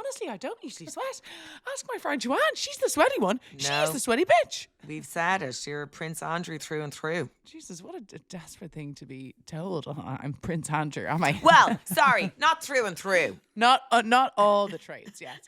honestly, I don't usually sweat. Ask my friend Joanne. She's the sweaty one. No. She's the sweaty bitch. We've said it. You're Prince Andrew through and through. Jesus, what a desperate thing to be told. I'm Prince Andrew, am I? Well, sorry, not through and through. Not all the traits. Yes.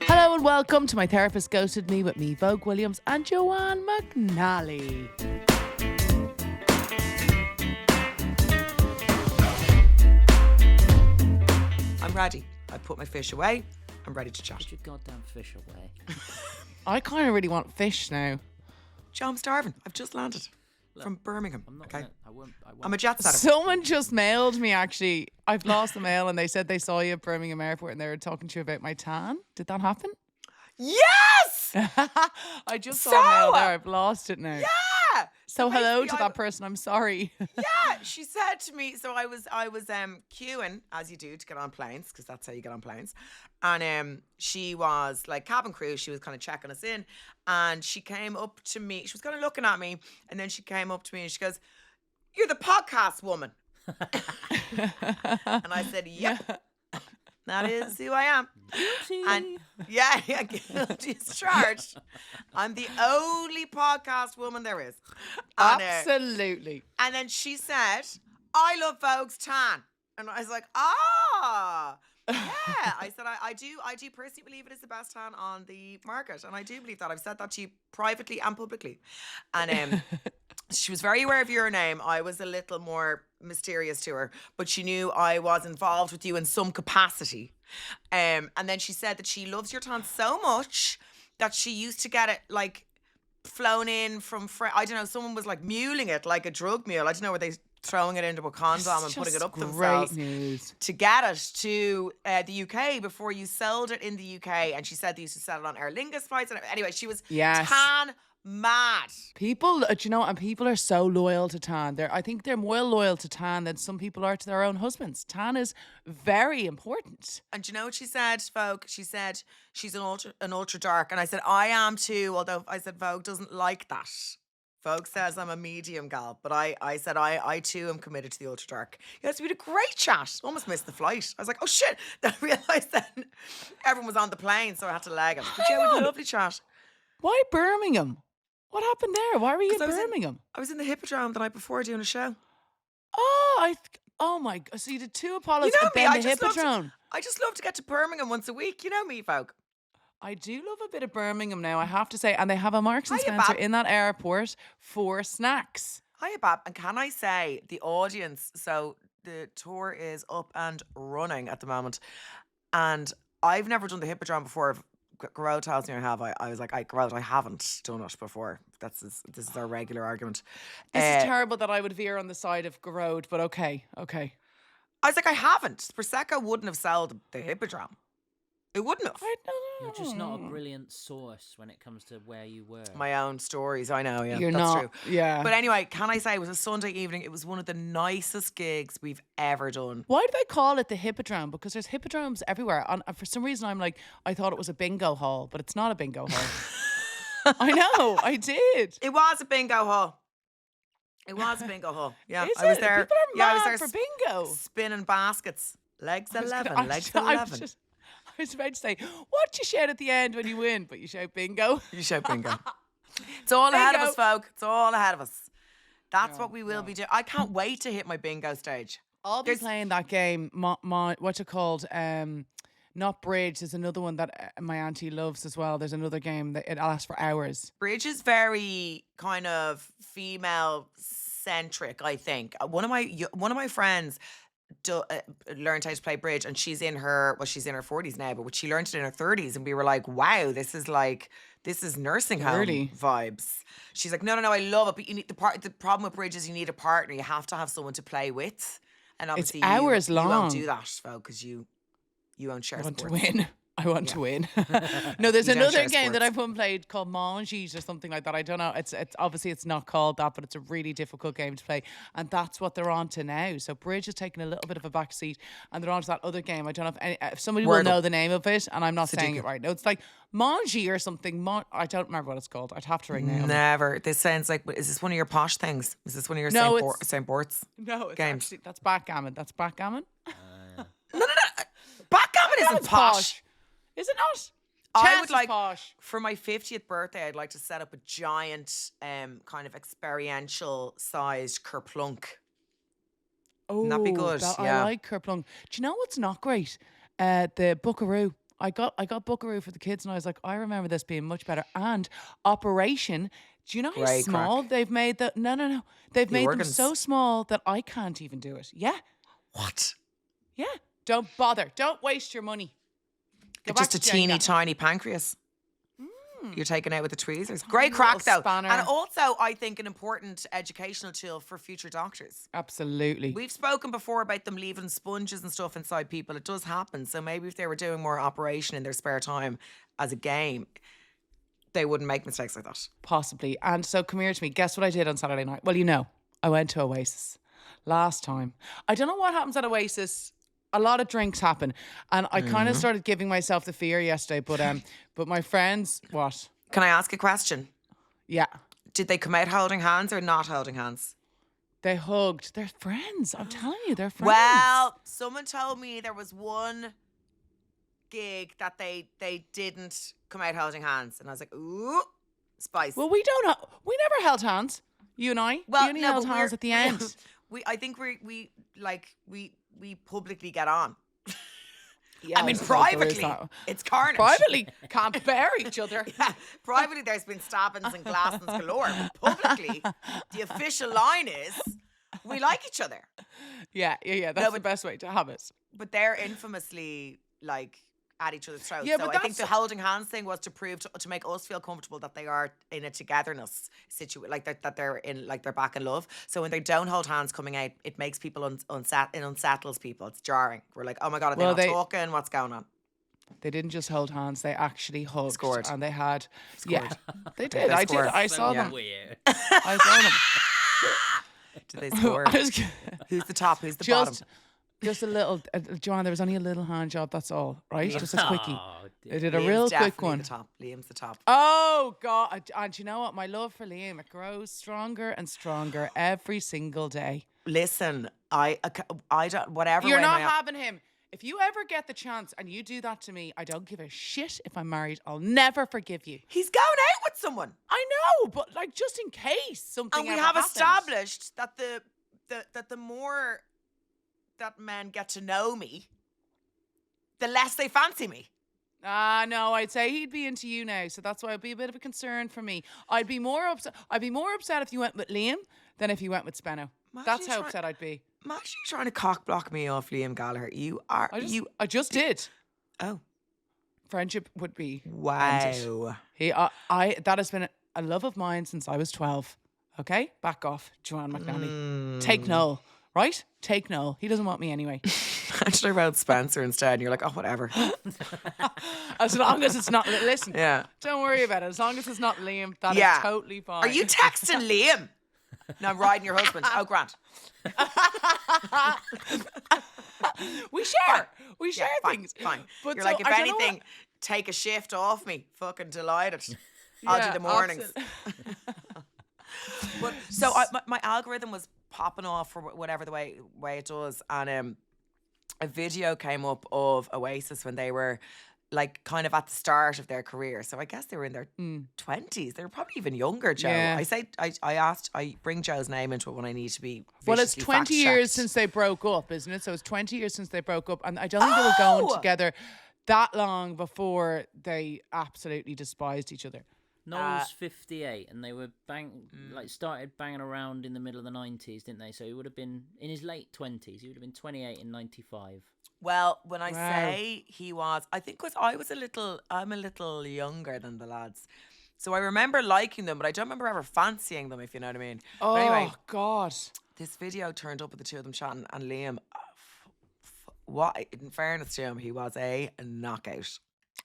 Hello and welcome to My Therapist Ghosted Me with me, Vogue Williams and Joanne McNally. I'm ready. I put my fish away. I'm ready to chat. Put your goddamn fish away. I kind of really want fish now. Joe, I'm starving. I've just landed from Birmingham. I'm not Okay, gonna, I won't. I'm a jet setter. Someone just mailed me, actually. I've lost the mail and they said they saw you at Birmingham Airport and they were talking to you about my tan. Did that happen? Yes! I just saw a mail there. I've lost it now. Yeah! So hello basically, to that person. I'm sorry. Yeah, she said to me, so I was queuing, as you do, to get on planes, because that's how you get on planes. And she was like cabin crew. She was kind of checking us in. And she came up to me. She was kind of looking at me. And then she came up to me and she goes, "You're the podcast woman." And I said, "Yep. That is who I am." And yeah, guilty as charged. I'm the only podcast woman there is. And, Absolutely. and then she said, "I love Vogue's tan." And I was like, "Ah, yeah." I said, I do personally believe it is the best tan on the market. And I do believe that. I've said that to you privately and publicly. And she was very aware of your name. I was a little more mysterious to her, but she knew I was involved with you in some capacity. And then she said that she loves your tan so much that she used to get it like flown in from, I don't know, someone was like muling it like a drug mule. I don't know, were they throwing it into a condom and putting it up themselves news. to get it to the UK before you sold it in the UK. And she said they used to sell it on Aer Lingus flights. And anyway, she was tan mad. People, do you know, and people are so loyal to tan. I think they're more loyal to tan than some people are to their own husbands. Tan is very important. And do you know what she said, Vogue? She said she's an ultra dark. And I said, I am too, although I said Vogue doesn't like that. Vogue says I'm a medium gal, but I said I too am committed to the ultra dark. Yeah, it's been a great chat. Almost missed the flight. I was like, oh shit. Then I realised then everyone was on the plane, so I had to leg it. But yeah, we had a lovely chat. Why Birmingham? What happened there? Why were you in Birmingham? I was in the Hippodrome the night before doing a show. Oh my God. So you did 2 Apollos You know and me, then the Hippodrome. I just love to get to Birmingham once a week. You know me, Vogue. I do love a bit of Birmingham now, I have to say. And they have a Marks and Hiya, Spencer Bab. in that airport for snacks. Hiya, Bab. And can I say, the audience, so the tour is up and running at the moment. And I've never done the Hippodrome before. Garot tells me I have. I was like, Garot, I haven't done it before. This is our regular argument. This is terrible that I would veer on the side of Garode, but okay. I was like, I haven't. Prosecco wouldn't have sold the Hippodrome. It wouldn't have. I don't know. You're just not a brilliant source when it comes to where you were. My own stories, I know, yeah. You're that's not, true. yeah. But anyway, can I say, it was a Sunday evening. It was one of the nicest gigs we've ever done. Why do they call it the Hippodrome? Because there's hippodromes everywhere. And for some reason, I thought it was a bingo hall, but it's not a bingo hall. I know, I did. It was a bingo hall. It was a bingo hall. Yeah, Is I was it? there. People are yeah, I was mad there for bingo. spinning baskets. Legs 11, legs I 11. was about to say, what you shout at the end when you win? But you shout bingo. You shout bingo. It's all ahead of Bingo. us, folk. It's all ahead of us. That's what we will be doing. I can't wait to hit my bingo stage. I'll be playing that game. What's it called? Not Bridge. There's another one that my auntie loves as well. There's another game that it lasts for hours. Bridge is very kind of female centric, I think. One of my friends learned how to play bridge, and she's in her 40s now, but she learned it in her 30s, and we were like, wow, this is nursing home Really? vibes. She's like, no, I love it, but you need the problem with bridge is you need a partner. You have to have someone to play with, and obviously hours you long. won't do that, because you won't share Want to sports. win. I want to win. No, there's You don't another share game that sports. I've played called Monges or something like that. I don't know. It's obviously it's not called that, but it's a really difficult game to play, and that's what they're on to now. So Bridge is taking a little bit of a back seat, and they're on to that other game. I don't know if somebody will Wordle. know the name of it, and I'm not saying Sudoku. it right. No, it's like Monge or something. I don't remember what it's called. I'd have to ring now. Never. This sounds like, is this one of your posh things? Is this one of your No, St. Bort's? No, it's Games. actually that's backgammon. That's backgammon. No. Backgammon isn't That's posh. Is it not? I Chess would is like, posh. for my 50th birthday, I'd like to set up a giant, kind of experiential sized kerplunk. Oh, that be good? I Yeah. like Kerplunk. Do you know what's not great? The Buckaroo. I got Buckaroo for the kids, and I was like, I remember this being much better. And Operation. Do you know how Great small crack. they've made that? No. They've made organs. them so small that I can't even do it. Yeah, What? yeah. Don't bother. Don't waste your money. Go It's just back a to teeny Jenga. tiny pancreas. You're taking out with the tweezers. Great little crack though. spanner. And also, I think an important educational tool for future doctors. Absolutely. We've spoken before about them leaving sponges and stuff inside people. It does happen. So maybe if they were doing more operation in their spare time as a game, they wouldn't make mistakes like that. Possibly. And so come here to me. Guess what I did on Saturday night? Well, I went to Oasis last time. I don't know what happens at Oasis. A lot of drinks happen. And I kind of started giving myself the fear yesterday, but my friends, what? Can I ask a question? Yeah. Did they come out holding hands or not holding hands? They hugged. They're friends. I'm telling you, they're friends. Well, someone told me there was one gig that they didn't come out holding hands. And I was like, ooh, spice. Well, we never held hands. You and I. Well, we only held hands at the end. I think we publicly get on. Yeah, I mean, suppose there is privately, that. it's carnage. Privately can't bear each other. Yeah, privately, there's been stabbings and glassings galore. But publicly, the official line is, we like each other. Yeah. That's the best way to have it. But they're infamously, like, at each other's throats. Yeah, so but I think that's- the holding hands thing was to prove, to make us feel comfortable that they are in a togetherness situation, like that they're in, like they're back in love. So when they don't hold hands coming out, it makes people it unsettles people. It's jarring. We're like, oh my God, are they Well, not talking? What's going on? They didn't just hold hands; they actually hugged. Scored. And they had, yeah, they They did. I did. scored. I saw Yeah. them. Weird. I saw them. Did they score? I was- Who's the top? Who's the bottom? Just a little, Joanne. There was only a little hand job. That's all, right? Just a quickie. Oh, They did a Liam's real quick definitely one. The top. Liam's the top. Oh God! And you know what? My love for Liam, it grows stronger and stronger every single day. Listen, I don't, whatever You're way not my- having him. If you ever get the chance and you do that to me, I don't give a shit if I'm married. I'll never forgive you. He's going out with someone. I know, but like just in case something And we ever have happens. established that the more that men get to know me, the less they fancy me. No, I'd say he'd be into you now, so that's why it'd be a bit of a concern for me. I'd be more upset if you went with Liam than if you went with Spenno. Imagine That's how trying- upset I'd be. Imagine you trying to cock block me off Liam Gallagher. You are I just did. Oh, Friendship would be ended. wow. That has been a love of mine since I was 12. Okay, back off, Joanne McNally. Take Noel, right? Take Noel. He doesn't want me anyway. Actually, I wrote Spencer instead, and you're like, oh, whatever. As long as it's not. Listen, Yeah. don't worry about it. As long as it's not Liam, that is Yeah. totally fine. Are you texting Liam? No, I'm riding your husband. Oh, Grant. We share. We Yeah, share fine, things. fine. But You're so, like, if I don't know anything, what- take a shift off me. Fucking delighted. I'll do Yeah, the mornings. But so my algorithm was popping off for whatever the way it does, and a video came up of Oasis when they were like kind of at the start of their career. So I guess they were in their 20s. They were probably even younger, Joe. Yeah. I bring Joe's name into it when I need to be. Well, it's viciously 20 years fact-checked. since they broke up, isn't it? So it's 20 years since they broke up. And I don't think they were going Oh! together that long before they absolutely despised each other. Noel's 58, and they were started banging around in the middle of the 90s, didn't they? So he would have been in his late 20s. He would have been 28 in 95. Well, when I Wow. say he was, I think because I'm a little younger than the lads. So I remember liking them, but I don't remember ever fancying them, if you know what I mean. Oh, But anyway, God. this video turned up with the two of them chatting, and Liam, what, in fairness to him, he was a knockout.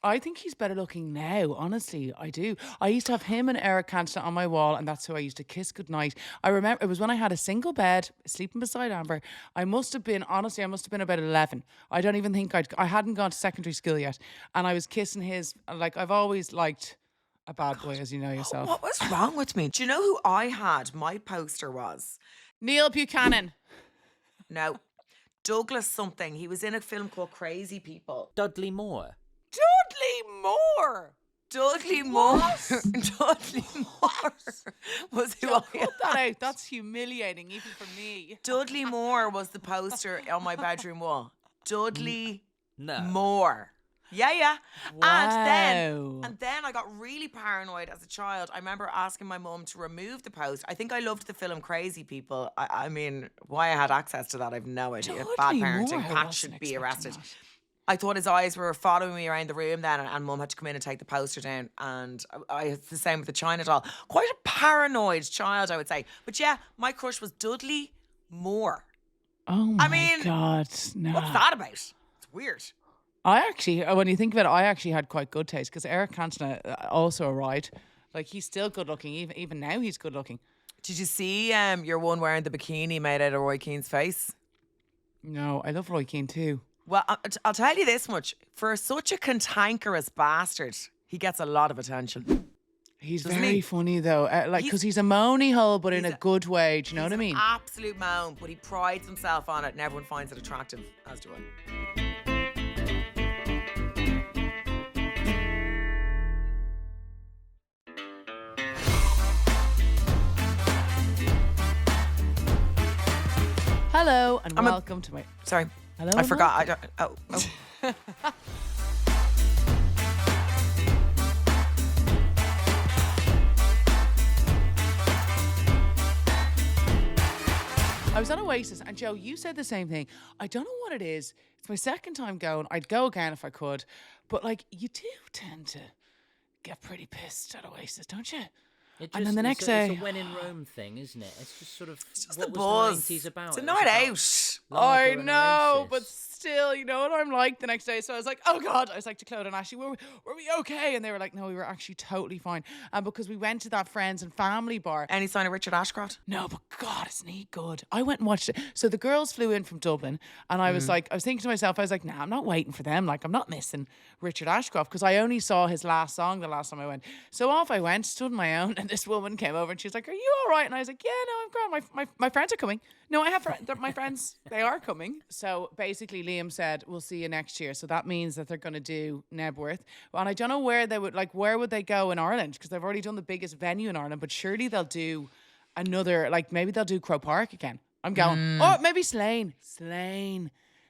I think he's better looking now, honestly. I do. I used to have him and Eric Cantona on my wall, and that's who I used to kiss goodnight. I remember it was when I had a single bed, sleeping beside Amber. I must have been about 11. I don't even think I hadn't gone to secondary school yet. And I was kissing his, like, I've always liked a bad boy, as you know yourself. What was wrong with me? Do you know who I had? My poster was Neil Buchanan. no Douglas something. He was in a film called Crazy People. Dudley Moore. Dudley Moore. Dudley Moore. Dudley Moore was who I Cut that out. That's humiliating, even for me. Dudley Moore was the poster on my bedroom wall. Dudley No. Moore. Yeah. Wow. And then I got really paranoid as a child. I remember asking my mum to remove the post. I think I loved the film Crazy People. I mean, why I had access to that, I've no idea. Bad Dudley parenting. Moore, I Pat wasn't should be expecting arrested. that. I thought his eyes were following me around the room then, and mum had to come in and take the poster down. And it's the same with the China doll. Quite a paranoid child, I would say. But yeah, my crush was Dudley Moore. Oh my mean, God. No. What's that about? It's weird. I actually, when you think of it, I actually had quite good taste because Eric Cantona also arrived. Like, he's still good looking. Even now, he's good looking. Did you see your one wearing the bikini made out of Roy Keane's face? No, I love Roy Keane too. Well, I'll tell you this much. For such a cantankerous bastard, he gets a lot of attention. He's Doesn't very he? funny though, like He's- because he's a moany hole, but in he's a good way. Do you know what I He's mean? an absolute moan, but he prides himself on it and everyone finds it attractive, as do I. Hello and I'm a- welcome to my. Sorry. Hello. I and forgot. I welcome. don't. Oh. I was at Oasis, and Joe, you said the same thing. I don't know what it is. It's my second time going. I'd go again if I could, but like you do tend to get pretty pissed at Oasis, don't you? And then the next day, it's a when in Rome thing, isn't it? It's just sort of It's just what the was buzz. the 90s about? It's a It was night about out. I lager and know, Oasis. but still, you know what I'm like the next day. So I was like, oh God. I was like to Claude and Ashley, were we okay? And they were like, no, we were actually totally fine. And because we went to that friends and family bar. Any sign of Richard Ashcroft? No, but God, isn't he good? I went and watched it. So the girls flew in from Dublin, and I was like, I was thinking to myself, I was like, nah, I'm not waiting for them. Like, I'm not missing Richard Ashcroft because I only saw his last song the last time I went. So off I went, stood on my own, and this woman came over and she was like, are you all right? And I was like, yeah, no, I'm grand. My friends are coming. No, I have my friends. They are coming. So basically, Liam said, we'll see you next year. So that means that they're going to do Nebworth. And I don't know where they would, like, where would they go in Ireland? Because they've already done the biggest venue in Ireland, but surely they'll do another, like, maybe they'll do Croke Park again. I'm going. Oh, maybe Slane.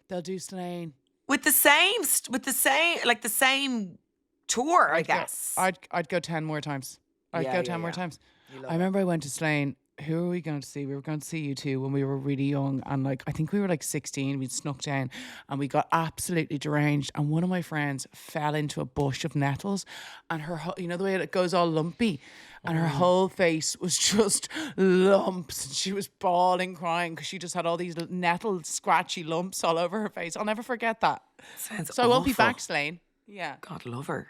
They'll do Slane. With the same tour, I guess. I'd go 10 more times. I'd Yeah, go yeah, 10 more yeah. times. You love I remember I went to Slane. Who were we going to see? We were going to see you two when we were really young. And like, I think we were like 16. We'd snuck down and we got absolutely deranged. And one of my friends fell into a bush of nettles and her, you know, the way it goes all lumpy. And her whole face was just lumps. And she was bawling, crying because she just had all these nettle, scratchy lumps all over her face. I'll never forget that. Sounds So I won't be awful. back, Slane. Yeah. God love her.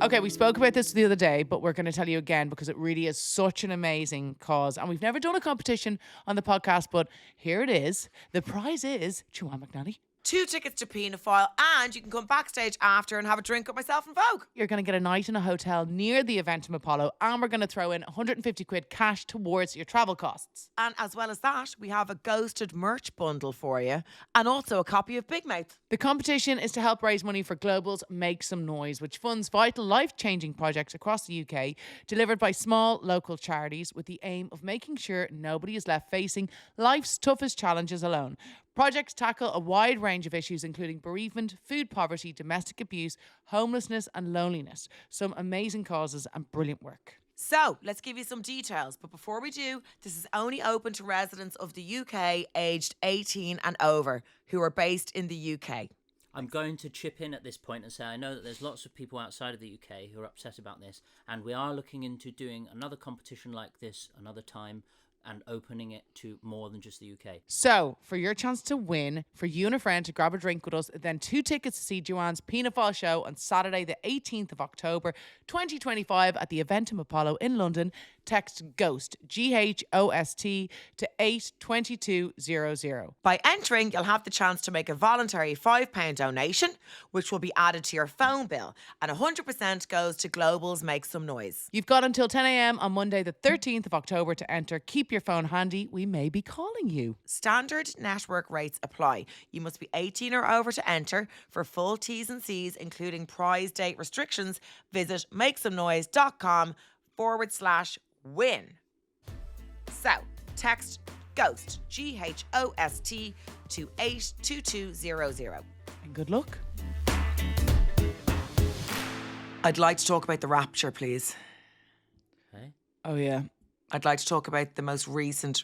Okay, we spoke about this the other day, but we're going to tell you again because it really is such an amazing cause. And we've never done a competition on the podcast, but here it is. The prize is Joanne McNally. 2 tickets to Pedophile, and you can come backstage after and have a drink with myself and Vogue. You're going to get a night in a hotel near the Eventum Apollo, and we're going to throw in 150 quid cash towards your travel costs. And as well as that, we have a ghosted merch bundle for you, and also a copy of Big Mouth. The competition is to help raise money for Global's Make Some Noise, which funds vital life-changing projects across the UK, delivered by small local charities with the aim of making sure nobody is left facing life's toughest challenges alone. Projects tackle a wide range of issues, including bereavement, food poverty, domestic abuse, homelessness, and loneliness. Some amazing causes and brilliant work. So, let's give you some details. But before we do, this is only open to residents of the UK aged 18 and over who are based in the UK. I'm going to chip in at this point and say I know that there's lots of people outside of the UK who are upset about this, and we are looking into doing another competition like this another time. and opening it to more than just the UK. So, for your chance to win, for you and a friend to grab a drink with us, then 2 tickets to see Joanne's Pedophile show on Saturday, the 18th of October, 2025 at the Eventum Apollo in London. Text GHOST, GHOST, to 82200. By entering, you'll have the chance to make a voluntary £5 donation, which will be added to your phone bill, and 100% goes to Global's Make Some Noise. You've got until 10 a.m. on Monday, the 13th of October to enter. Keep your phone handy. We may be calling you. Standard network rates apply. You must be 18 or over to enter. For full T's and C's, including prize date restrictions, visit makesomenoise.com/win. So, text GHOST, GHOST, to 82200. And good luck. I'd like to talk about the rapture, please. Okay. Oh, yeah. I'd like to talk about the most recent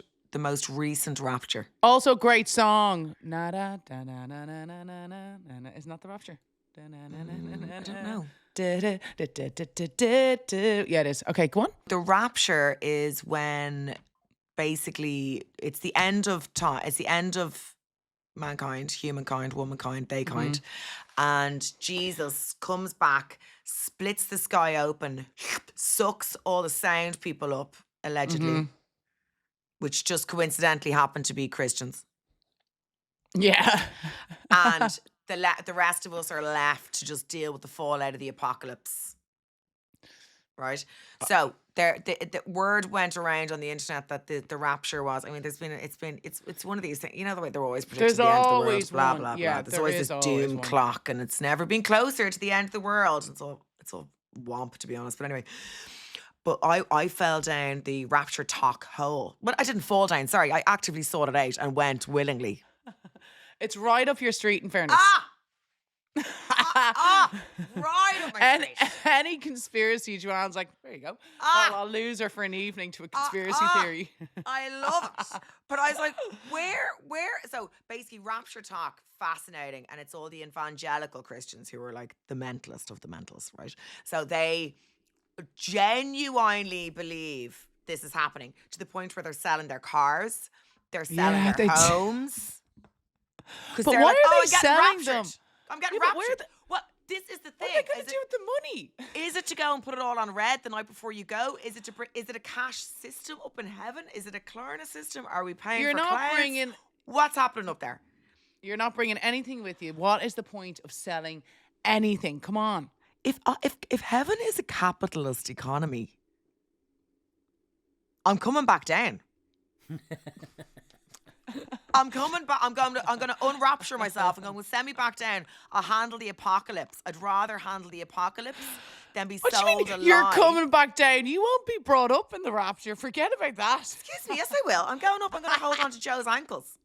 rapture. Also, great song. Na da da na na na na na na na. Isn't that the Rapture? I don't know. Yeah, it is. Okay, go on. The rapture is when basically it's the end of time. It's the end of mankind, humankind, womankind, theykind. And Jesus comes back, splits the sky open, sucks all the sound people up, allegedly, which just coincidentally happen to be Christians. Yeah. And the rest of us are left to just deal with the fallout of the apocalypse. Right? So the word went around on the internet that the rapture was. I mean, it's one of these things. You know the way they're always predicting the end of the world. always Blah one. blah blah. Yeah, There's there always is this always doom one. clock, and it's never been closer to the end of the world. It's all womp, to be honest. But anyway. But I fell down the rapture talk hole. But I didn't fall down. Sorry, I actively sought it out and went willingly. It's right up your street, in fairness. Right up my street. Any conspiracy, Joanne's like, there you go. Well, I'll lose her for an evening to a conspiracy theory. I love it. But I was like, where? So basically, rapture talk, fascinating. And it's all the evangelical Christians who are like the mentalist of the mentalists, right? So they genuinely believe this is happening to the point where they're selling their cars, they're selling Yeah, their they do. homes. But they're why like, are "Oh, they I'm getting selling raptured. them? I'm getting Yeah, but where raptured." the- Well, this is the thing. What are they going Is to do with the money? Is it to go and put it all on red the night before you go? Is it a cash system up in heaven? Is it a Klarna system? Are we paying You're for not clouds? bringing. What's happening up there? You're not bringing anything with you. What is the point of selling anything? Come on. If heaven is a capitalist economy, I'm coming back down. I'm coming back. I'm going to unrapture myself and going to send me back down. I'll handle the apocalypse. I'd rather handle the apocalypse than be What do you sold mean? a You're lie. coming back down. You won't be brought up in the rapture. Forget about that. Excuse me. Yes, I will. I'm going up. I'm going to hold on to Joe's ankles.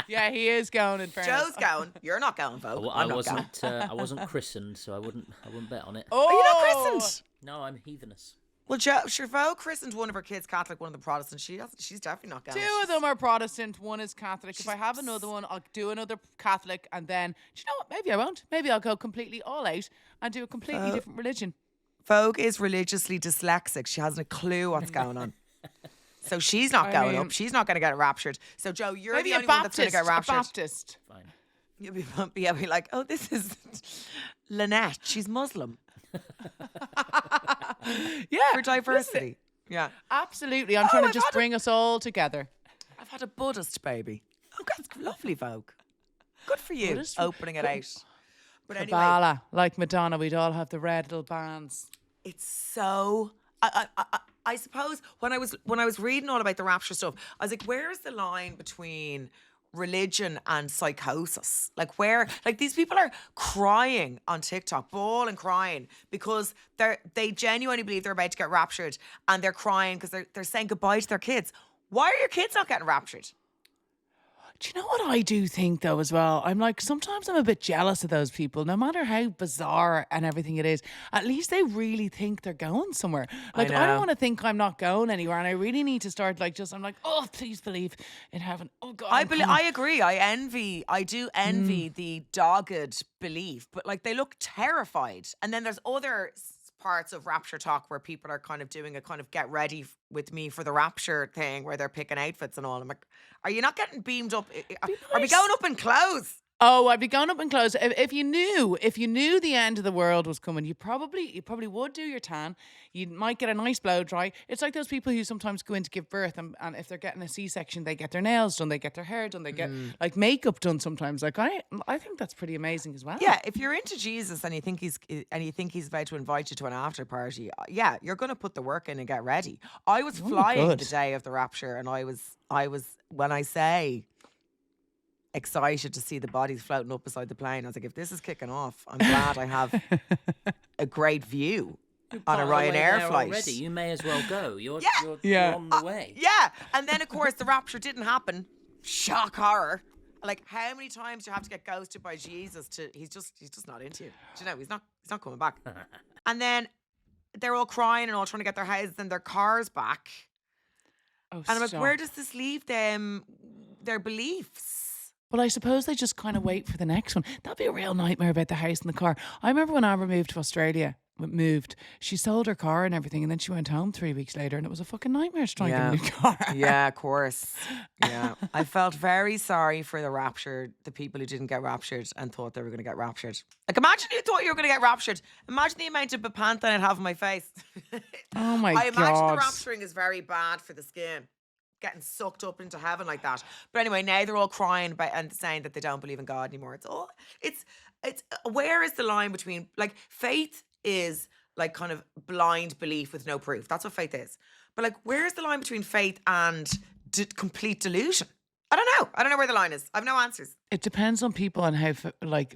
Yeah, he is going, in fairness. Joe's going. You're not going, Vogue. I I'm not going. wasn't. I wasn't christened, so I wouldn't bet on it. Oh, Are you not christened? No, I'm heathenous. Well, Vogue christened one of her kids Catholic, one of the Protestants. She's definitely not going. Two of them are Protestant. One is Catholic. If I have another one, I'll do another Catholic, and then, do you know what? Maybe I won't. Maybe I'll go completely all out and do a completely different religion. Vogue is religiously dyslexic. She hasn't a clue what's going on. So she's not going up. She's not going to get raptured. So Joe, you're Maybe the a only one that's going to Baptist. get A raptured. Baptist. Fine. You'll be like, oh, this is Lynette. She's Muslim. Yeah. For diversity. Yeah. Absolutely. I'm trying to I've just had a- bring us all together. I've had a Buddhist baby. Oh, that's lovely, Vogue. Good for you, Buddhist- opening it out. But anyway, Kabbalah, like Madonna, we'd all have the red little bands. it's so. I suppose when I was reading all about the rapture stuff, I was like, where's the line between religion and psychosis? Like these people are crying on TikTok, bawling, crying because they genuinely believe they're about to get raptured, and they're crying because they're saying goodbye to their kids. Why are your kids not getting raptured? Do you know what I do think though as well? I'm like, sometimes I'm a bit jealous of those people, no matter how bizarre and everything it is. At least they really think they're going somewhere. Like, I know. don't want to think I'm not going anywhere, and I really need to start I'm like, oh, please believe in heaven. Oh God, I'm coming. I agree. I do envy the dogged belief, but like they look terrified. And then there's other parts of Rapture Talk where people are kind of doing a kind of get ready with me for the Rapture thing where they're picking outfits and all. I'm like, are you not getting beamed up? Are we going up in clothes? Oh, I'd be going up in clothes. If you knew the end of the world was coming, you probably would do your tan. You might get a nice blow dry. It's like those people who sometimes go in to give birth, and if they're getting a C-section, they get their nails done, they get their hair done, they get like makeup done sometimes. Like I think that's pretty amazing as well. Yeah, if you're into Jesus and you think he's about to invite you to an after party, yeah, you're going to put the work in and get ready. I was flying the day of the rapture, and I was when I say excited to see the bodies floating up beside the plane. I was like, if this is kicking off, I'm glad I have a great view on a Ryanair flight. Already. You may as well go. You're on the way. Yeah. And then, of course, the rapture didn't happen. Shock horror. Like, how many times do you have to get ghosted by Jesus he's just not into you. Do you know, he's not coming back. And then they're all crying and all trying to get their houses and their cars back. Oh, and I'm like, where does this leave them, their beliefs? Well, I suppose they just kind of wait for the next one. That'd be a real nightmare about the house and the car. I remember when Amber moved to Australia, she sold her car and everything, and then she went home 3 weeks later, and it was a fucking nightmare to try and get a new car. Yeah, of course. Yeah. I felt very sorry for the people who didn't get raptured and thought they were going to get raptured. Like, imagine you thought you were going to get raptured. Imagine the amount of bepanthen I'd have on my face. Oh my God. I imagine the rapturing is very bad for the skin. Getting sucked up into heaven like that. But anyway, now they're all crying about and saying that they don't believe in God anymore. It's where is the line between, like, faith is like kind of blind belief with no proof. That's what faith is. But like, where's the line between faith and complete delusion? I don't know where the line is. I have no answers. It depends on people and how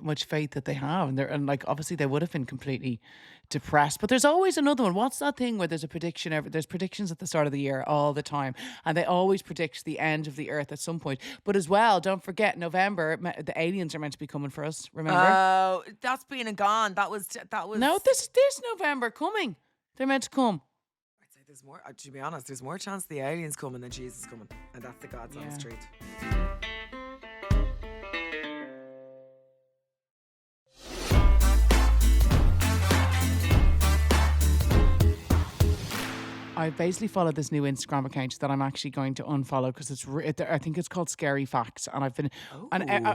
much faith that they have, and like obviously they would have been completely depressed. But there's always another one. What's that thing where there's a prediction? There's predictions at the start of the year all the time, and they always predict the end of the earth at some point. But as well, don't forget November. The aliens are meant to be coming for us. Remember? Oh, that's been and gone. That was. No, this November coming. They're meant to come. There's more, to be honest, there's more chance the aliens coming than Jesus coming. And that's the God's honest truth. I basically followed this new Instagram account that I'm actually going to unfollow because I think it's called Scary Facts, and I've been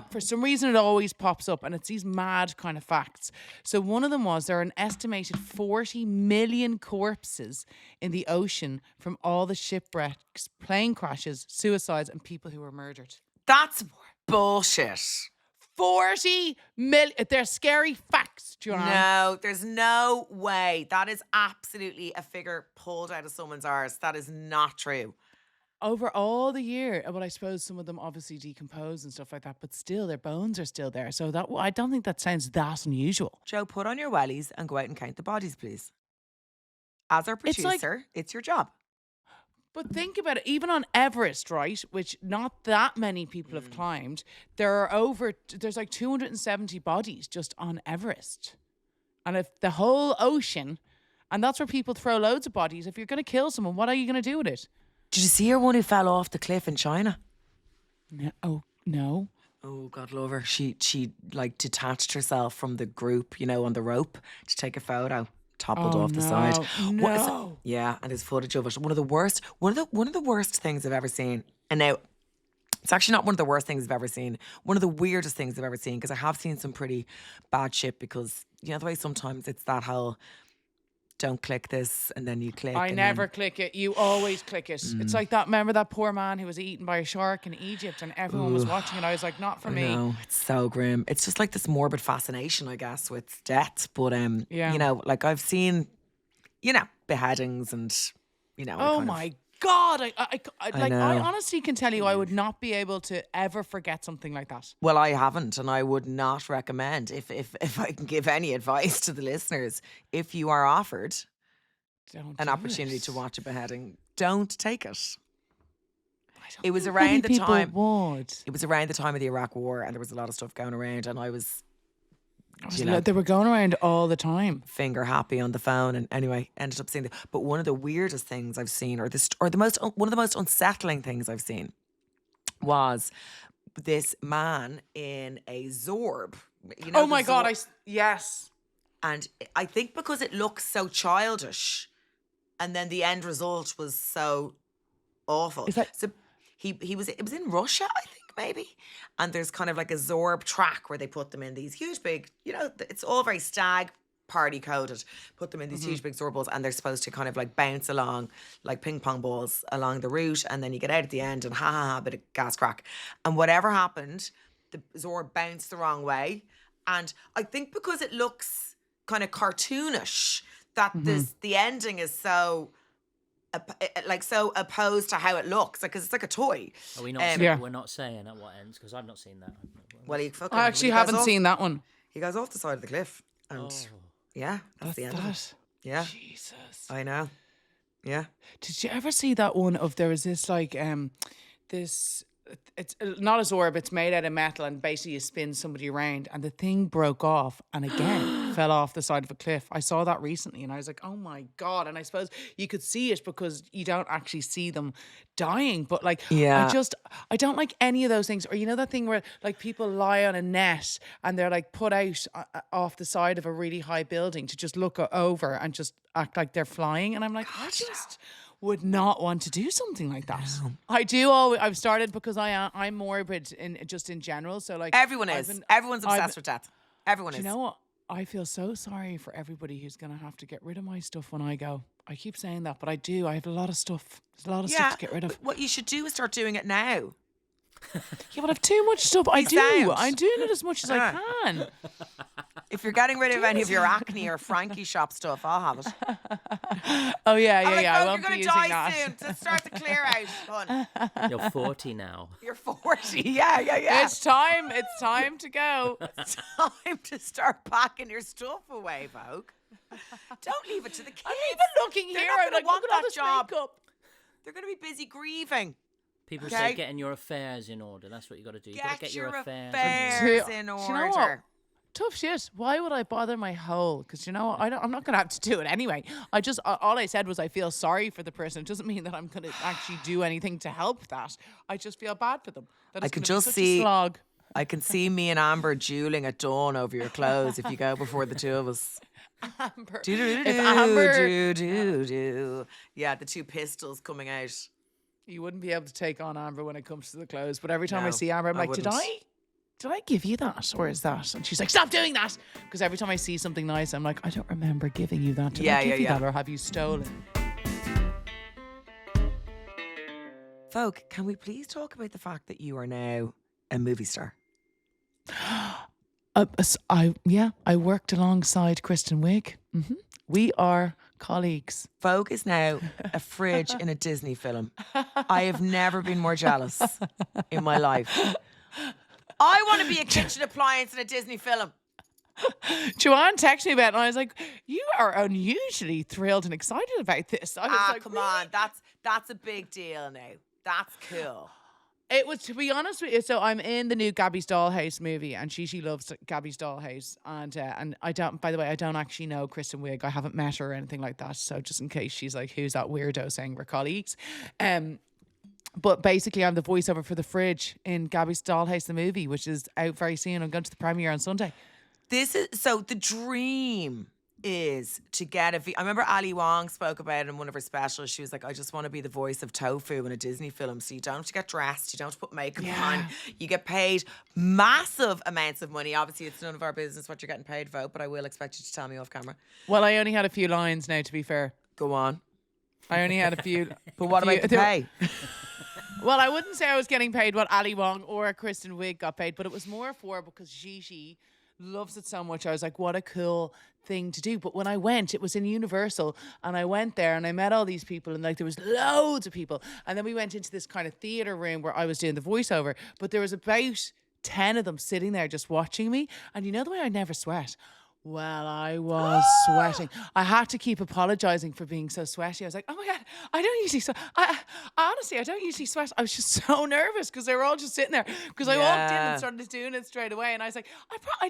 for some reason it always pops up, and it's these mad kind of facts. So one of them was there are an estimated 40 million corpses in the ocean from all the shipwrecks, plane crashes, suicides, and people who were murdered. That's bullshit. 40 million. They're scary facts, Joanne. No, there's no way. That is absolutely a figure pulled out of someone's arse. That is not true. Over all the year, well, I suppose some of them obviously decompose and stuff like that, but still their bones are still there. So that I don't think that sounds that unusual. Joe, put on your wellies and go out and count the bodies, please. As our producer, it's your job. But think about it, even on Everest, right, which not that many people have climbed, there's like 270 bodies just on Everest. And if the whole ocean, and that's where people throw loads of bodies, if you're going to kill someone, what are you going to do with it? Did you see her one who fell off the cliff in China? No. Oh, no. Oh, God love her. She like detached herself from the group, on the rope to take a photo. Toppled off the side. No. Yeah, and there's footage of it. One of the worst things I've ever seen. And now, it's actually not one of the worst things I've ever seen. One of the weirdest things I've ever seen, because I have seen some pretty bad shit, because the way sometimes it's that whole don't click this and then you click. I never click it. You always click it. It's like that. Remember that poor man who was eaten by a shark in Egypt and everyone was watching it. I was like, not for me. No, it's so grim. It's just like this morbid fascination, I guess, with death. But like I've seen, beheadings and Oh my God! I honestly can tell you, I would not be able to ever forget something like that. Well, I haven't, and I would not recommend. If I can give any advice to the listeners, if you are offered an opportunity to watch a beheading, don't take it. It was around the time. It was around the time of the Iraq War, and there was a lot of stuff going around, and I was. They were going around all the time. Finger happy on the phone, and anyway, ended up seeing that. But one of the weirdest things I've seen, one of the most unsettling things I've seen, was this man in a Zorb. Oh my God! Yes. And I think because it looks so childish, and then the end result was so awful. Is that- so it was in Russia, I think, maybe. And there's kind of like a Zorb track where they put them in these huge big, it's all very stag party coded. Put them in these huge big Zorb balls, and they're supposed to kind of like bounce along like ping pong balls along the route, and then you get out at the end and a bit of gas crack. And whatever happened, the Zorb bounced the wrong way. And I think because it looks kind of cartoonish, that the ending is so so opposed to how it looks, because it's like a toy. Are we not? We're not saying at what ends, because I've not seen that. Well, I actually haven't seen that one. He goes off the side of the cliff, and that's the end of it. Yeah, Jesus, I know. Yeah. Did you ever see that one of there was this like this? It's not a Zorb, it's made out of metal, and basically you spin somebody around and the thing broke off and again fell off the side of a cliff. I saw that recently and I was like, oh my God. And I suppose you could see it because you don't actually see them dying. But like, I don't like any of those things. Or you know that thing where like people lie on a net and they're like put out off the side of a really high building to just look over and just act like they're flying. And I'm like, I just would not want to do something like that. No. I've started because I'm morbid in general. So like everyone's obsessed with death. Everyone is. You know what? I feel so sorry for everybody who's going to have to get rid of my stuff when I go. I keep saying that, but I do. I have a lot of stuff. There's a lot of stuff to get rid of. What you should do is start doing it now. Yeah, but I've too much stuff. I'm doing it as much as I can. If you're getting rid of any of your acne or Frankie shop stuff, I'll have it. Oh yeah. I you're won't going be to using die that. soon. So start to clear out, hun. You're 40 now. You're 40. Yeah. It's time. It's time to go. It's time to start packing your stuff away, Vogue. Don't leave it to the kids. I'm even looking here. I'm like, look at all this job. makeup. They're going to be busy grieving. People say getting your affairs in order. That's what you got to do. You got to get your affairs in order. You know what? Tough shit. Why would I bother my hole? Because you know what? I'm not going to have to do it anyway. All I said was I feel sorry for the person. It doesn't mean that I'm going to actually do anything to help that. I just feel bad for them. I can just see. I can see me and Amber dueling at dawn over your clothes if you go before the two of us. Amber. If Amber. Yeah, the two pistols coming out. You wouldn't be able to take on Amber when it comes to the clothes. But every time I see Amber, I'm like, did I give you that? Or is that? And she's like, stop doing that. Because every time I see something nice, I'm like, I don't remember giving you that. Did I give you that, or have you stolen? Vogue, can we please talk about the fact that you are now a movie star? I worked alongside Kristen Wiig. Mm-hmm. We are colleagues. Vogue is now a fridge in a Disney film. I have never been more jealous in my life. I want to be a kitchen appliance in a Disney film. Joanne texted me about it and I was like, you are unusually thrilled and excited about this. I was like, come really? on. That's a big deal now. That's cool. It was, to be honest with you, so I'm in the new Gabby's Dollhouse movie and she loves Gabby's Dollhouse and I don't, by the way, I don't actually know Kristen Wiig. I haven't met her or anything like that. So just in case she's like, who's that weirdo saying we're colleagues? But basically I'm the voiceover for the fridge in Gabby's Dollhouse, the movie, which is out very soon. I'm going to the premiere on Sunday. So the dream is to get I remember Ali Wong spoke about it in one of her specials. She was like, I just want to be the voice of tofu in a Disney film. So you don't have to get dressed. You don't have to put makeup on. You get paid massive amounts of money. Obviously, it's none of our business what you're getting paid for, but I will expect you to tell me off camera. Well, I only had a few lines now, to be fair. Go on. I only had a few. But what about the pay? Well, I wouldn't say I was getting paid what Ali Wong or Kristen Wiig got paid, but it was more because Gigi loves it so much. I was like, what a cool thing to do. But when I went, it was in Universal and I went there and I met all these people and like there was loads of people. And then we went into this kind of theater room where I was doing the voiceover, but there was about 10 of them sitting there just watching me. And you know the way I never sweat? Well, I was sweating. I had to keep apologizing for being so sweaty. I was like, oh my God, I don't usually sweat. Honestly, I don't usually sweat. I was just so nervous because they were all just sitting there. Because I walked in and started doing it straight away. And I was like, I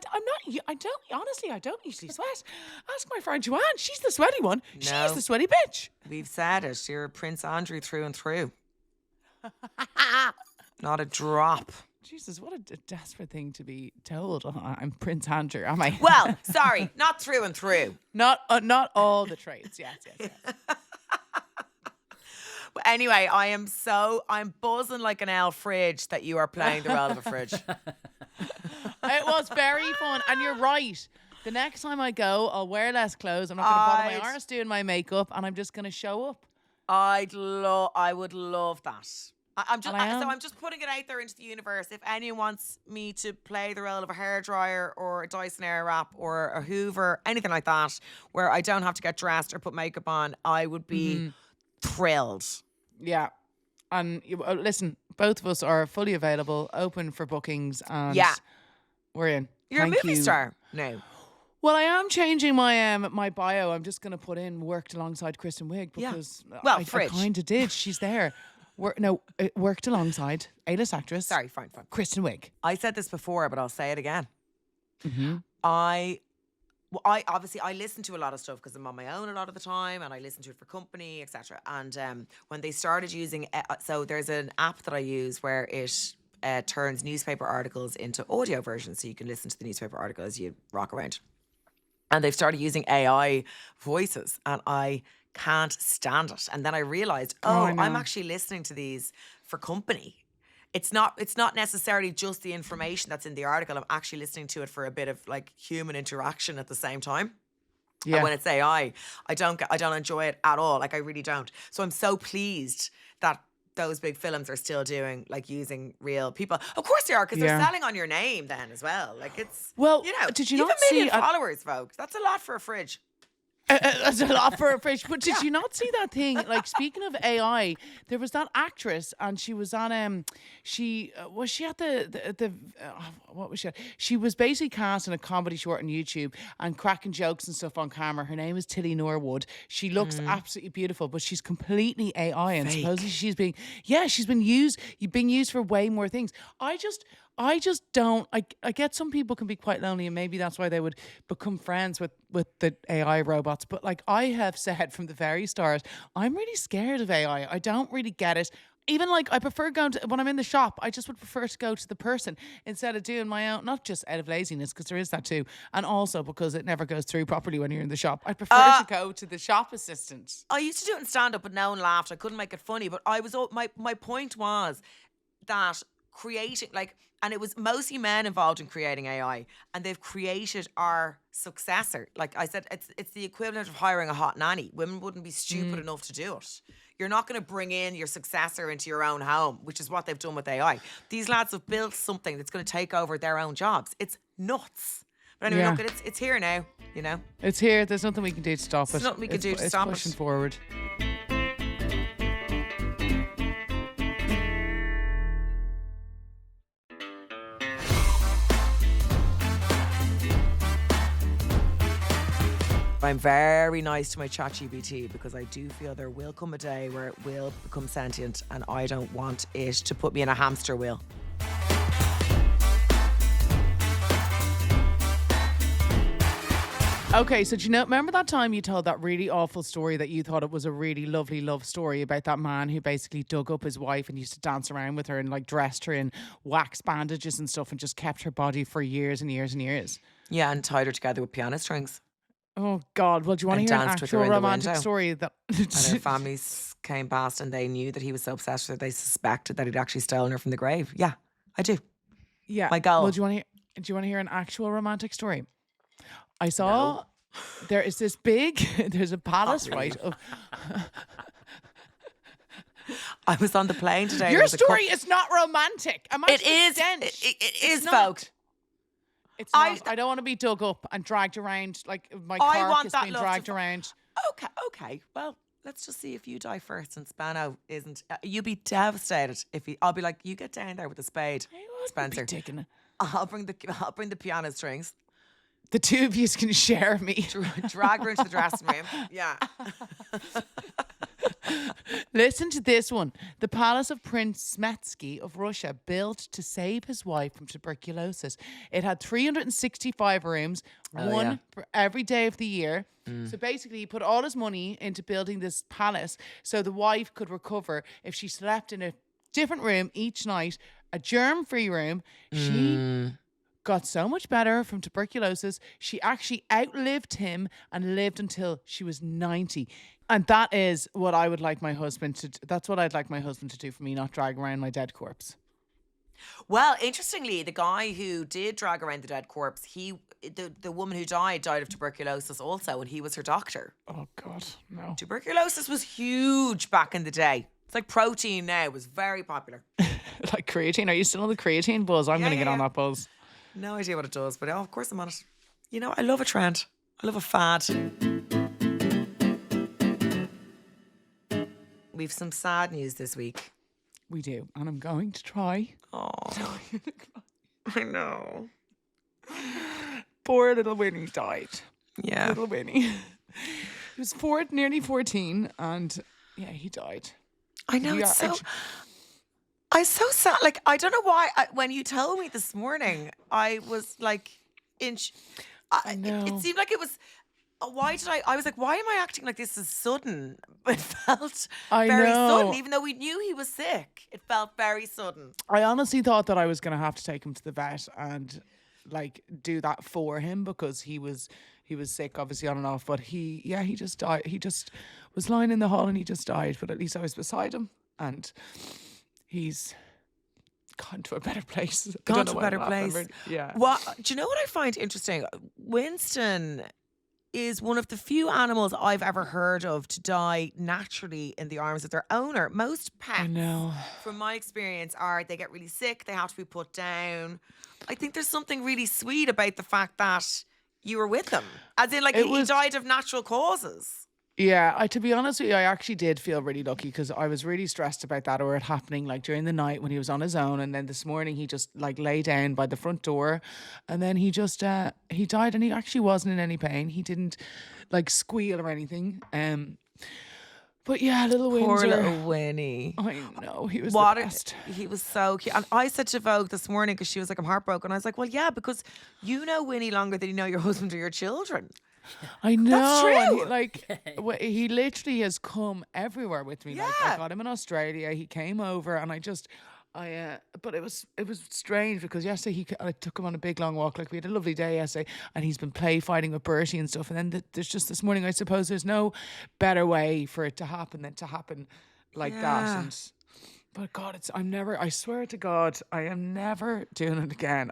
don't usually sweat. Ask my friend Joanne. She's the sweaty one. No, she's the sweaty bitch. We've said it. You're Prince Andrew through and through. Not a drop. Jesus, what a desperate thing to be told. I'm Prince Andrew, am I? Well, sorry, not through and through. Not all the traits. Yes. But anyway, I'm buzzing like an L fridge that you are playing the role of a fridge. It was very fun, and you're right. The next time I go, I'll wear less clothes. I'm not going to bother my arse doing my makeup, and I'm just going to show up. I would love that. I'm just putting it out there into the universe. If anyone wants me to play the role of a hairdryer or a Dyson Airwrap or a Hoover, anything like that, where I don't have to get dressed or put makeup on, I would be thrilled. Yeah. And listen, both of us are fully available, open for bookings, and we're in. You're a movie star now. Well, I am changing my bio. I'm just going to put in worked alongside Kristen Wiig because I kind of did. She's there. Worked alongside A-list actress. Sorry, fine. Kristen Wiig. I said this before, but I'll say it again. Mm-hmm. I listen to a lot of stuff because I'm on my own a lot of the time, and I listen to it for company, etc. And when they started using, so there's an app that I use where it turns newspaper articles into audio versions, so you can listen to the newspaper article as you rock around. And they've started using AI voices, and I can't stand it. And then I realized, I'm actually listening to these for company. It's not necessarily just the information that's in the article. I'm actually listening to it for a bit of like human interaction at the same time. Yeah. And when it's AI, I don't enjoy it at all. Like I really don't. So I'm so pleased that those big films are still doing like using real people. Of course they are, because they're selling on your name then as well. Like it's did you have not a million see followers, Vogue? That's a lot for a fridge. That's a lot for a fridge. But did you not see that thing? Like, speaking of AI, there was that actress, and she was on was she at what was she at? She was basically cast in a comedy short on YouTube and cracking jokes and stuff on camera. Her name is Tilly Norwood. She looks absolutely beautiful, but she's completely AI, and supposedly she's being used for way more things. I just don't. I get some people can be quite lonely, and maybe that's why they would become friends with the AI robots. But like I have said from the very start, I'm really scared of AI. I don't really get it. Even like I prefer going to, when I'm in the shop, I just would prefer to go to the person instead of doing my own, not just out of laziness, because there is that too, and also because it never goes through properly when you're in the shop. I prefer to go to the shop assistant. I used to do it in stand-up, but no one laughed. I couldn't make it funny. But my point was that creating, like, and it was mostly men involved in creating AI, and they've created our successor. Like I said, it's the equivalent of hiring a hot nanny. Women wouldn't be stupid enough to do it. You're not going to bring in your successor into your own home, which is what they've done with AI. These lads have built something that's going to take over their own jobs. It's nuts. But anyway, look, it's here now, you know. It's here. There's nothing we can do to stop it. There's nothing we can do to stop it. It's pushing forward. I'm very nice to my ChatGPT because I do feel there will come a day where it will become sentient, and I don't want it to put me in a hamster wheel. Okay, so do you know, remember that time you told that really awful story that you thought it was a really lovely love story about that man who basically dug up his wife and used to dance around with her and like dressed her in wax bandages and stuff and just kept her body for years and years and years? Yeah, and tied her together with piano strings. Oh God! Well, do you want to hear an actual romantic story that? And her families came past, and they knew that he was so obsessed with her, they suspected that he'd actually stolen her from the grave. Yeah, I do. Yeah, my goal. Well, do you want to hear an actual romantic story? I saw there is this big. There's a palace, right? I was on the plane today. Your story is not romantic. It is, folks. It's not. I don't want to be dug up and dragged around like my carcass being dragged around. Okay. Well, let's just see if you die first and Spano isn't. You'll be devastated if I'll be like, you get down there with a spade, Spencer. I'll bring the piano strings. The two of you can share me. Drag her into the dressing room. Yeah. Listen to this one. The palace of Prince Smetsky of Russia, built to save his wife from tuberculosis. It had 365 rooms, one for every day of the year. So basically, he put all his money into building this palace so the wife could recover if she slept in a different room each night a germ-free room. She got so much better from tuberculosis. She actually outlived him and lived until she was 90. And that is what I would like my husband to. That's what I'd like my husband to do for me, not drag around my dead corpse. Well, interestingly, the guy who did drag around the dead corpse, the woman who died of tuberculosis also, and he was her doctor. Oh God, no. Tuberculosis was huge back in the day. It's like protein now. It was very popular. Like creatine. Are you still on the creatine buzz? I'm going to get on that buzz. No idea what it does, but of course I'm on it. You know, I love a trend. I love a fad. We've some sad news this week. We do, and I'm going to try. Oh, I know. Poor little Winnie died. Yeah. Little Winnie. He was nearly 14, and yeah, he died. I know, I'm so sad. Like, I don't know why. When you told me this morning, I was like, I know. It seemed like it was. Why did I was like, why am I acting like this is sudden? It felt very sudden, even though we knew he was sick. It felt very sudden. I honestly thought that I was going to have to take him to the vet and like do that for him because he was sick, obviously on and off. But he just died. He just was lying in the hall and he just died. But at least I was beside him and he's gone to a better place. Gone to a better place. Yeah. Well, do you know what I find interesting? Winston is one of the few animals I've ever heard of to die naturally in the arms of their owner. Most pets, I know, from my experience, they get really sick, they have to be put down. I think there's something really sweet about the fact that you were with him. As in, like, he died of natural causes. Yeah, to be honest with you, I actually did feel really lucky because I was really stressed about that or it happening like during the night when he was on his own, and then this morning he just like lay down by the front door, and then he just he died, and he actually wasn't in any pain. He didn't like squeal or anything. But yeah, little Windsor. Poor little Winnie. I know, he was the best. He was so cute. And I said to Vogue this morning, because she was like, I'm heartbroken. I was like, well, yeah, because you know Winnie longer than you know your husband or your children. I know. That's true. And he literally has come everywhere with me. Like, I got him in Australia. He came over, and but it was strange because yesterday I took him on a big long walk. Like, we had a lovely day yesterday, and he's been play fighting with Bertie and stuff. And then there's just this morning, I suppose there's no better way for it to happen than to happen like that. And but God, I swear to God, I am never doing it again.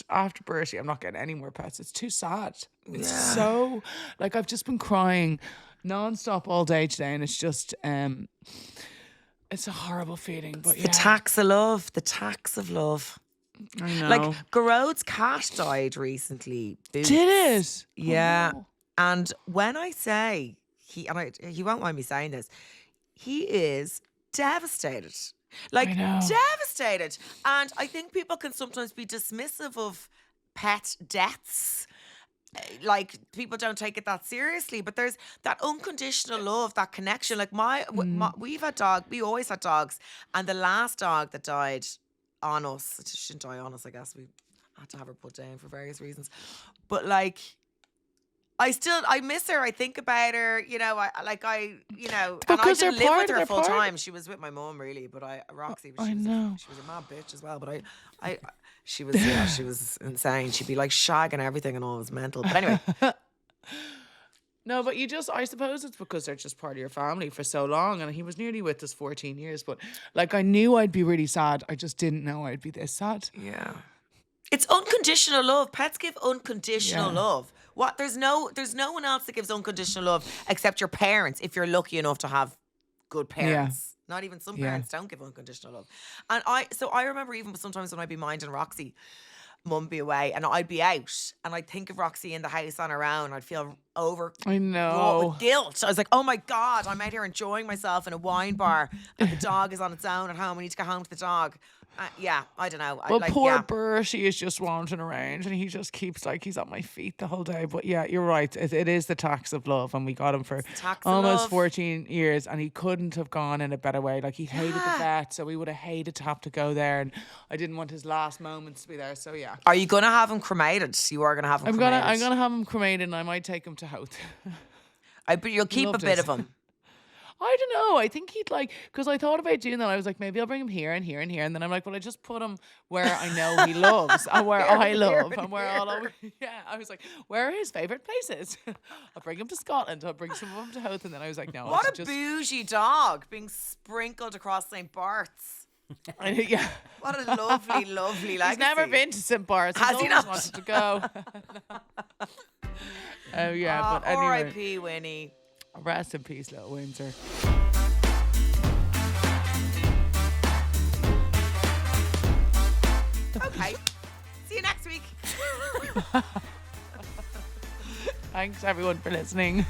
After Bertie, I'm not getting any more pets. It's too sad. It's so, like, I've just been crying nonstop all day today, and it's just, it's a horrible feeling. But the tax of love. I know. Like, Garode's cat died recently. Boots. Did it? Yeah. Oh. And when I say he won't mind me saying this, he is devastated. Like, devastated. And I think people can sometimes be dismissive of pet deaths. Like, people don't take it that seriously, but there's that unconditional love, that connection. Like, we've had we always had dogs, and the last dog that died on us, she didn't die on us, I guess we had to have her put down for various reasons, but like, I miss her. I think about her, you know, and I didn't live with her full time. She was with my mum, really, but Roxy, she was a mad bitch as well, but she was insane. She'd be like shagging everything and all. It was mental. But anyway. No, but I suppose it's because they're just part of your family for so long, and he was nearly with us 14 years, but like, I knew I'd be really sad. I just didn't know I'd be this sad. Yeah. It's unconditional love. Pets give unconditional love. What? There's no one else that gives unconditional love except your parents, if you're lucky enough to have good parents. Yeah. Not even some parents don't give unconditional love. And I remember even sometimes when I'd be minding Roxy, Mum be away, and I'd be out, and I'd think of Roxy in the house on her own. I'd feel wrought with guilt. I was like, oh my God, I'm out here enjoying myself in a wine bar, and the dog is on its own at home. I need to go home to the dog. I don't know. Well, poor Bertie is just wandering around, and he just keeps like he's at my feet the whole day. But yeah, you're right. It is the tax of love, and we got him for almost 14 years, and he couldn't have gone in a better way. Like, he hated the vet, so we would have hated to have to go there, and I didn't want his last moments to be there. So yeah. Are you gonna have him cremated? You are gonna have him cremated. I'm gonna have him cremated, and I might take him to Howth. But you'll keep a bit of him. I don't know. I think he'd like, because I thought about doing that. I was like, maybe I'll bring him here and here and here. And then I'm like, well, I just put him where I know he loves and where I love and where I'll always, yeah. I was like, where are his favourite places? I'll bring him to Scotland. I'll bring some of them to Howth. And then I was like, no. What a bougie dog being sprinkled across St. Bart's. Yeah. What a lovely, lovely legacy. He's never been to St. Bart's. Has He's he always not? wanted to go. Oh, yeah. But anyway. R.I.P. Winnie. Rest in peace, little Windsor. Okay. See you next week. Thanks, everyone, for listening.